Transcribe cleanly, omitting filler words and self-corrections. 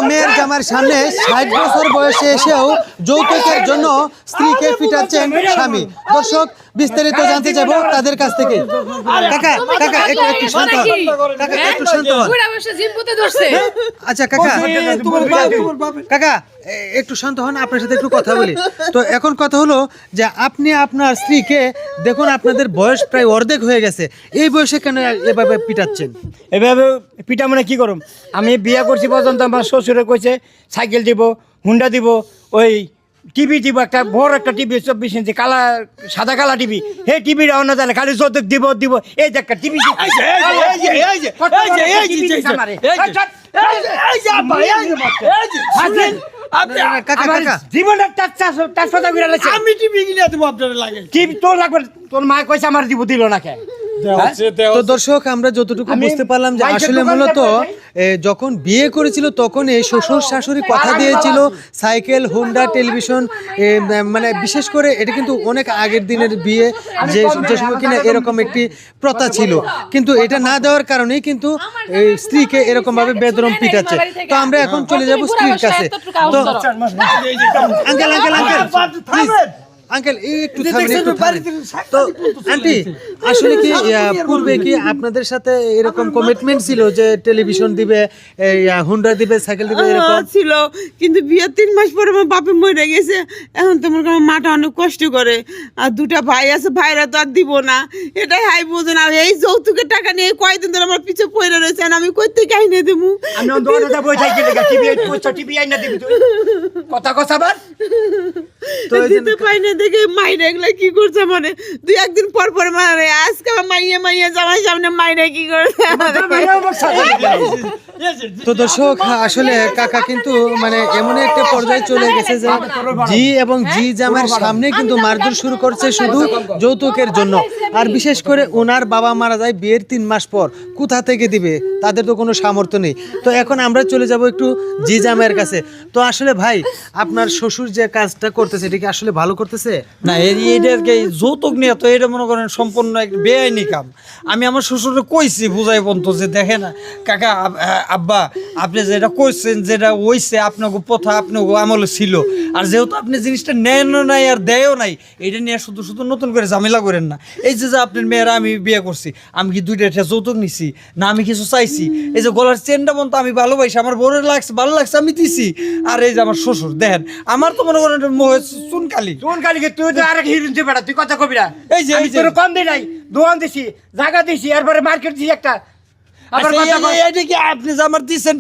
মেয়ের জামার সামনে 60 বছর বয়সে এসেও যৌতুকের জন্য স্ত্রীকে পিটাচ্ছেন স্বামী। দর্শক বিস্তারিত জানতে চাইবো তাদের কাছ থেকে। কাকা কাকা একটু শান্ত হন, কাকা একটু শান্ত হন। আচ্ছা কাকা কাকা একটু শান্ত হন, আপনার সাথে একটু কথা বলি। তো এখন কথা হলো যে আপনি আপনার স্ত্রীকে দেখুন, আপনাদের বয়স প্রায় অর্ধেক হয়ে গেছে, এই বয়সে কেন এভাবে পিটাচ্ছেন? এভাবে পিটা মানে কি করুম? আমি বিয়ে করছি পর্যন্ত আমার শ্বশুরে কইছে সাইকেল দিব, হুন্ডা দিব, ওই টিভি দিব, একটা বড় একটা টিভি 24 ইঞ্চি কালা সাদা কালা টিভি। হে টিভি রাও না জানে খালি যৌতুক দিব দিব। এই যে একটা টিভি আমি টিভি কিনে দেবো আপনার লাগে। তোর লাগবে, তোর মা কইছে আমার দিব, দিল না কে? তো দর্শক আমরা যতটুকু বুঝতে পারলাম যে আসলে মূলত যখন বিয়ে করেছিল তখন এই শ্বশুর শাশুড়ি কথা দিয়েছিল সাইকেল, হুন্ডা, টেলিভিশন, মানে বিশেষ করে এটা কিন্তু অনেক আগের দিনের বিয়ে, যে সময় কিনা এরকম একটি প্রথা ছিল, কিন্তু এটা না দেওয়ার কারণেই কিন্তু স্ত্রীকে এরকম ভাবে বেদরম পিটাচ্ছে। তো আমরা এখন চলে যাব স্ত্রীর কাছে। তো uncle uncle uncle please uncle একটু তো আন্টি আসলে কি পূর্বে কি আপনাদের সাথে এরকম কমিটমেন্ট ছিল যে টেলিভিশন দিবে, হুন্ডা দিবে, সাইকেল দিবে এরকম ছিল? কিন্তু বিয়ের 3 মাস পরে আমার বাপে মরে গেছে। এখন তোমার মাটা অনেক কষ্ট করে, আর 2টা ভাই আছে, ভাইরা তো আর দিব না, এটাই হাই বোঝে না। এই যৌতুকের টাকা নিয়ে কয়দিন ধরে আমার পিছে পড়ে রয়েছে, আমি কই থেকে আইনে দেবো? কথা কথা বার দিতে পাই না দেখে মাইনে এগুলা কি করছে, মানে 2-1 দিন পর পর মারে। আজকে মাইয়া মাইয়া জামাই সামনে মাইনে কি করছে। তো দর্শক আসলে কাকা কিন্তু মানে এমন একটা পর্যায়ে চলে গেছে যে জি এবং জি জামার সামনে কিন্তু মারধর শুরু করছে শুধু যৌতুকের জন্য। আর বিশেষ করে ওনার বাবা মারা যায় বিয়ের 3 মাস পর, কোথা থেকে দিবে? তাদের তো কোনো সামর্থ্য নেই। তো এখন আমরা চলে যাব একটু জি জামাইয়ের কাছে। তো আসলে ভাই আপনার শ্বশুর যে কাজটা করতেছে এটা কি আসলে ভালো করতেছে? না এটাকে যৌতুক নিয়ে তো এটা মনে করেন সম্পূর্ণ এক বেআইনি কাম। আমি আমার শ্বশুরকে কইছি বুঝাই বন্ধু যে দেখে না কাকা, আব্বা আপনি যেটা কইছেন যেটা হইছে আপনাকে প্রথা আপনাকে আমলে ছিল, আর যেহেতু আপনি জিনিসটা নেনও নাই আর দেয়ও নাই, এটা নিয়ে শুধু শুধু নতুন করে ঝামেলা করেন না। এই যে আপনার মেয়েরা আমি বিয়ে করছি, আমি কি 2টা যৌতুক নিছি না? আমি কিছু চাইছি? এই যে গলার চেনটা বন্ধু আমি ভালোবাসি, আমার বড় লাগছে, ভালো লাগছে, আমি দিছি। আর এই যে আমার শ্বশুর দেখেন, আমার তো মনে করেন চুনকালি চুনকালিকে তুই তো আরেক হিরুন বেটা, তুই কথা কবি না। এই যে কম দিই নাই, দোকান দিছি, জায়গা দিছি, এরপরে মার্কেট দিছি একটা। এটা কি আপনি যে আমার দিচ্ছেন